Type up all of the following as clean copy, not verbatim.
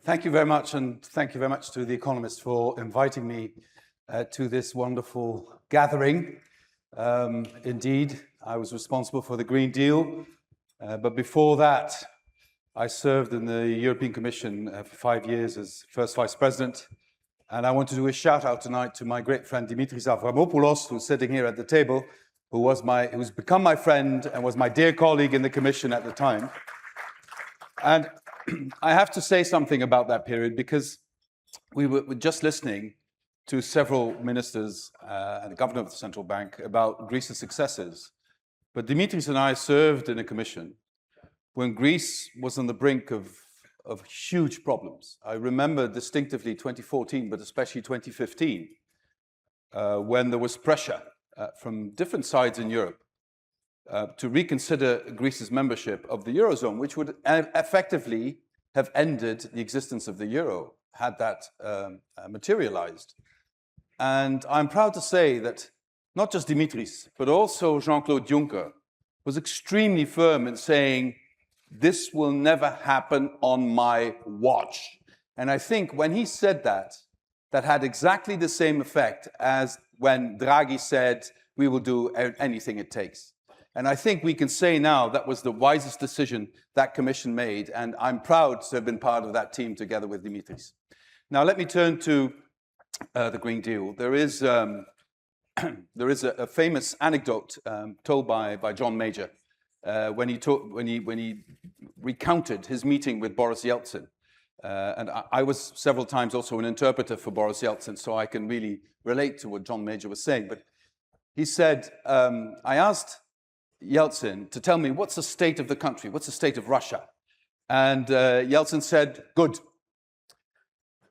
Thank you very much, and thank you very much to The Economist for inviting me to this wonderful gathering. Indeed, I was responsible for the Green Deal, but before that, I served in the European Commission for 5 years as first Vice President, and I want to do a shout out tonight to my great friend Dimitris Avramopoulos, who's sitting here at the table, who's become my friend and was my dear colleague in the Commission at the time. And I have to say something about that period because we were just listening to several ministers and the governor of the central bank about Greece's successes. But Dimitris and I served in a commission when Greece was on the brink of huge problems. I remember distinctively 2014, but especially 2015, when there was pressure from different sides in Europe to reconsider Greece's membership of the Eurozone, which would effectively have ended the existence of the euro had that materialized. And I'm proud to say that not just Dimitris, but also Jean-Claude Juncker was extremely firm in saying, this will never happen on my watch. And I think when he said that, that had exactly the same effect as when Draghi said, we will do anything it takes. And I think we can say now that was the wisest decision that Commission made, and I'm proud to have been part of that team together with Dimitris. Now let me turn to the Green Deal. There is a famous anecdote told by John Major when he recounted his meeting with Boris Yeltsin. And I was several times also an interpreter for Boris Yeltsin, so I can really relate to what John Major was saying. But he said, I asked Yeltsin to tell me what's the state of the country, what's the state of Russia? And Yeltsin said, good.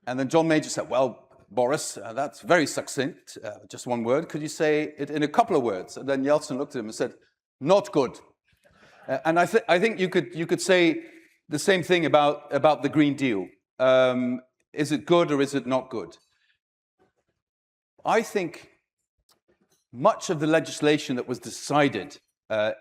And then John Major said, well, Boris, that's very succinct, just one word. Could you say it in a couple of words? And then Yeltsin looked at him and said, not good. And I think you could say the same thing about the Green Deal. Is it good or is it not good? I think much of the legislation that was decided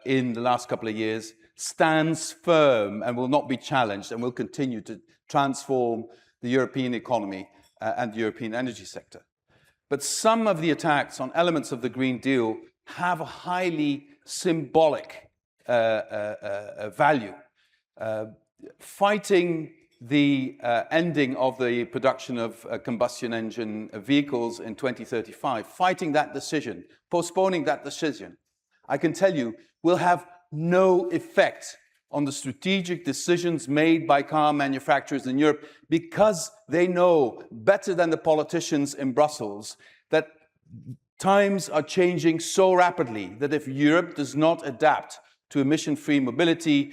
in the last couple of years stands firm and will not be challenged and will continue to transform the European economy and the European energy sector. But some of the attacks on elements of the Green Deal have a highly symbolic value. Fighting the ending of the production of combustion engine vehicles in 2035, fighting that decision, postponing that decision, I can tell you, will have no effect on the strategic decisions made by car manufacturers in Europe because they know better than the politicians in Brussels that times are changing so rapidly that if Europe does not adapt to emission-free mobility,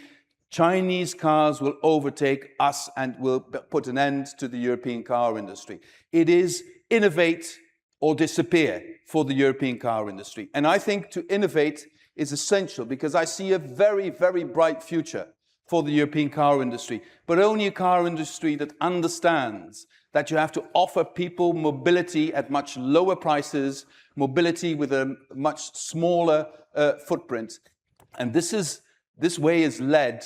Chinese cars will overtake us and will put an end to the European car industry. It is innovate or disappear for the European car industry. And I think to innovate is essential because I see a very, very bright future for the European car industry, but only a car industry that understands that you have to offer people mobility at much lower prices, mobility with a much smaller footprint. And this way is led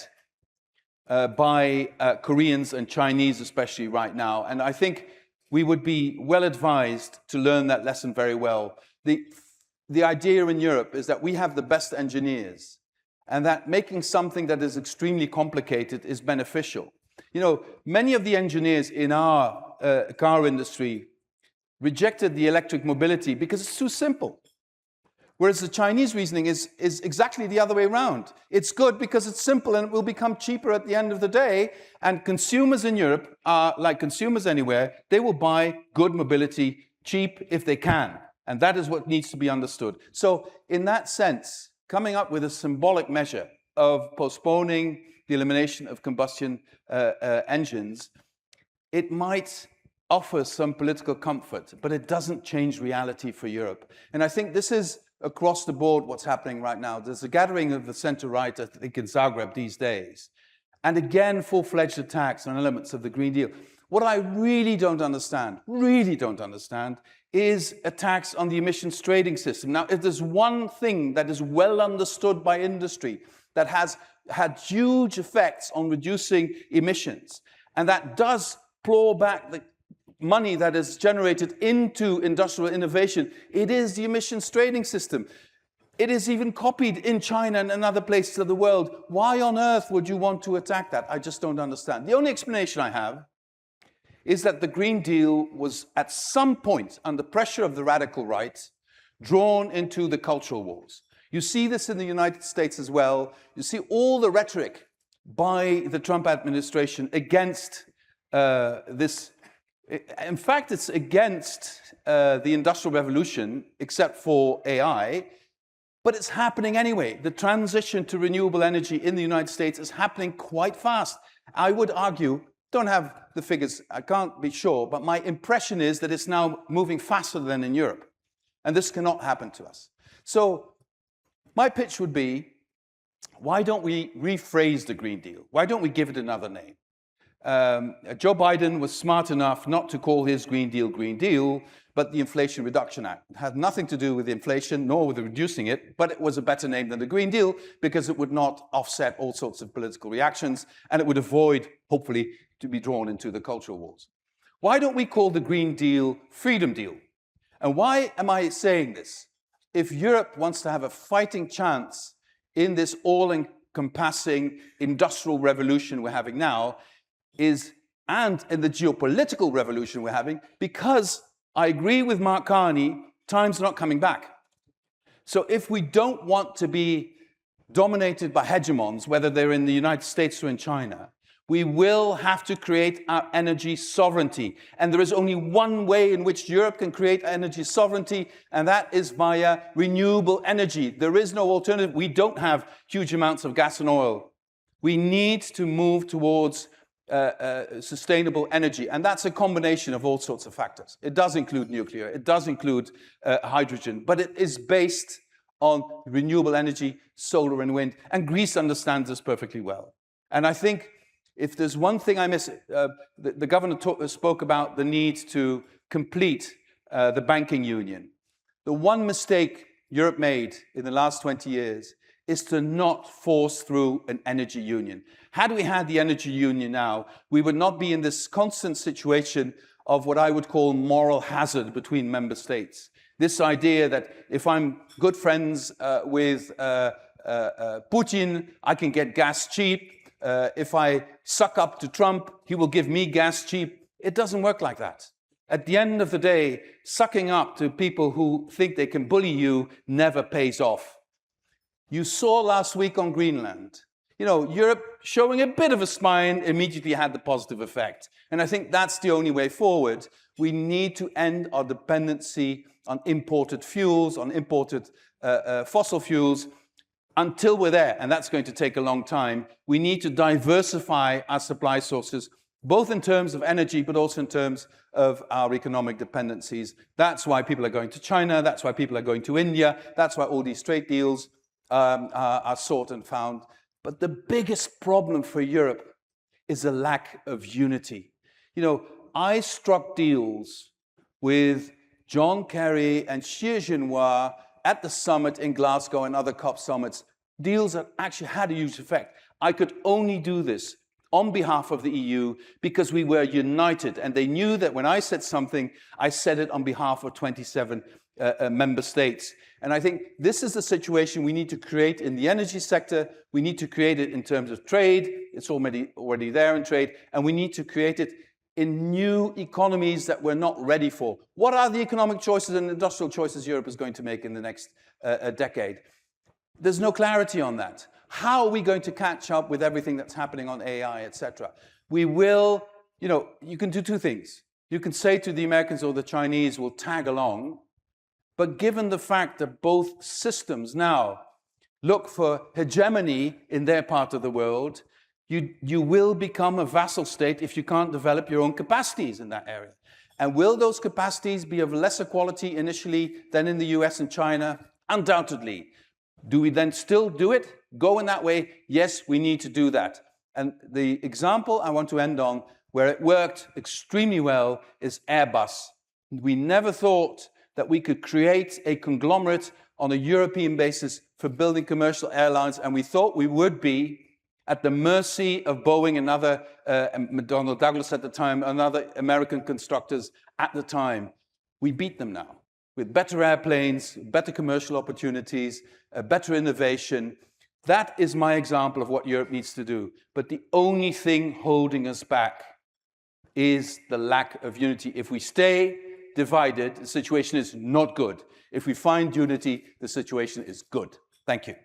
by Koreans and Chinese especially right now. And I think we would be well advised to learn that lesson very well. The idea in Europe is that we have the best engineers and that making something that is extremely complicated is beneficial. You know, many of the engineers in our car industry rejected the electric mobility because it's too simple. Whereas the Chinese reasoning is exactly the other way around. It's good because it's simple and it will become cheaper at the end of the day. And consumers in Europe are like consumers anywhere. They will buy good mobility cheap if they can. And that is what needs to be understood. So in that sense, coming up with a symbolic measure of postponing the elimination of combustion engines, it might offer some political comfort, but it doesn't change reality for Europe. And I think this is across the board what's happening right now. There's a gathering of the center-right, I think, in Zagreb these days. And again, full-fledged attacks on elements of the Green Deal. What I really don't understand, is attacks on the emissions trading system. Now, if there's one thing that is well understood by industry that has had huge effects on reducing emissions, and that does claw back the money that is generated into industrial innovation, it is the emissions trading system. It is even copied in China and in other places of the world. Why on earth would you want to attack that? I just don't understand. The only explanation I have is that the Green Deal was at some point, under pressure of the radical right, drawn into the cultural wars. You see this in the United States as well. You see all the rhetoric by the Trump administration against this. In fact, it's against the Industrial Revolution, except for AI, but it's happening anyway. The transition to renewable energy in the United States is happening quite fast. I would argue, don't have the figures, I can't be sure, but my impression is that it's now moving faster than in Europe. And this cannot happen to us. So my pitch would be, why don't we rephrase the Green Deal? Why don't we give it another name? Joe Biden was smart enough not to call his Green Deal, but the Inflation Reduction Act. It had nothing to do with inflation, nor with reducing it, but it was a better name than the Green Deal because it would not offset all sorts of political reactions, and it would avoid, hopefully, to be drawn into the cultural wars. Why don't we call the Green Deal Freedom Deal? And why am I saying this? If Europe wants to have a fighting chance in this all-encompassing industrial revolution we're having now, and in the geopolitical revolution we're having, because I agree with Mark Carney, time's not coming back. So if we don't want to be dominated by hegemons, whether they're in the United States or in China, we will have to create our energy sovereignty. And there is only one way in which Europe can create energy sovereignty, and that is via renewable energy. There is no alternative. We don't have huge amounts of gas and oil. We need to move towards sustainable energy, and that's a combination of all sorts of factors. It does include nuclear, it does include hydrogen, but it is based on renewable energy, solar and wind, and Greece understands this perfectly well. And I think if there's one thing I miss, the governor spoke about the need to complete the banking union. The one mistake Europe made in the last 20 years is to not force through an energy union. Had we had the energy union now, we would not be in this constant situation of what I would call moral hazard between member states. This idea that if I'm good friends with Putin, I can get gas cheap. If I suck up to Trump, he will give me gas cheap. It doesn't work like that. At the end of the day, sucking up to people who think they can bully you never pays off. You saw last week on Greenland, Europe showing a bit of a spine immediately had the positive effect. And I think that's the only way forward. We need to end our dependency on imported fuels, on imported fossil fuels, until we're there. And that's going to take a long time. We need to diversify our supply sources, both in terms of energy, but also in terms of our economic dependencies. That's why people are going to China. That's why people are going to India. That's why all these trade deals are sought and found. But the biggest problem for Europe is a lack of unity. I struck deals with John Kerry and Xi Jinping at the summit in Glasgow and other COP summits, deals that actually had a huge effect. I could only do this on behalf of the EU because we were united, and they knew that when I said something, I said it on behalf of 27 member states. And I think this is the situation we need to create in the energy sector. We need to create it in terms of trade. It's already there in trade. And we need to create it in new economies that we're not ready for. What are the economic choices and industrial choices Europe is going to make in the next decade? There's no clarity on that. How are we going to catch up with everything that's happening on AI, etc.? We will, you can do two things. You can say to the Americans or the Chinese, we'll tag along. But given the fact that both systems now look for hegemony in their part of the world, you will become a vassal state if you can't develop your own capacities in that area. And will those capacities be of lesser quality initially than in the US and China? Undoubtedly. Do we then still do it? Go in that way? Yes, we need to do that. And the example I want to end on, where it worked extremely well, is Airbus. We never thought that we could create a conglomerate on a European basis for building commercial airlines, and we thought we would be, at the mercy of Boeing and other, McDonnell Douglas at the time, and other American constructors at the time. We beat them now with better airplanes, better commercial opportunities, better innovation. That is my example of what Europe needs to do. But the only thing holding us back is the lack of unity. If we stay divided, the situation is not good. If we find unity, the situation is good. Thank you.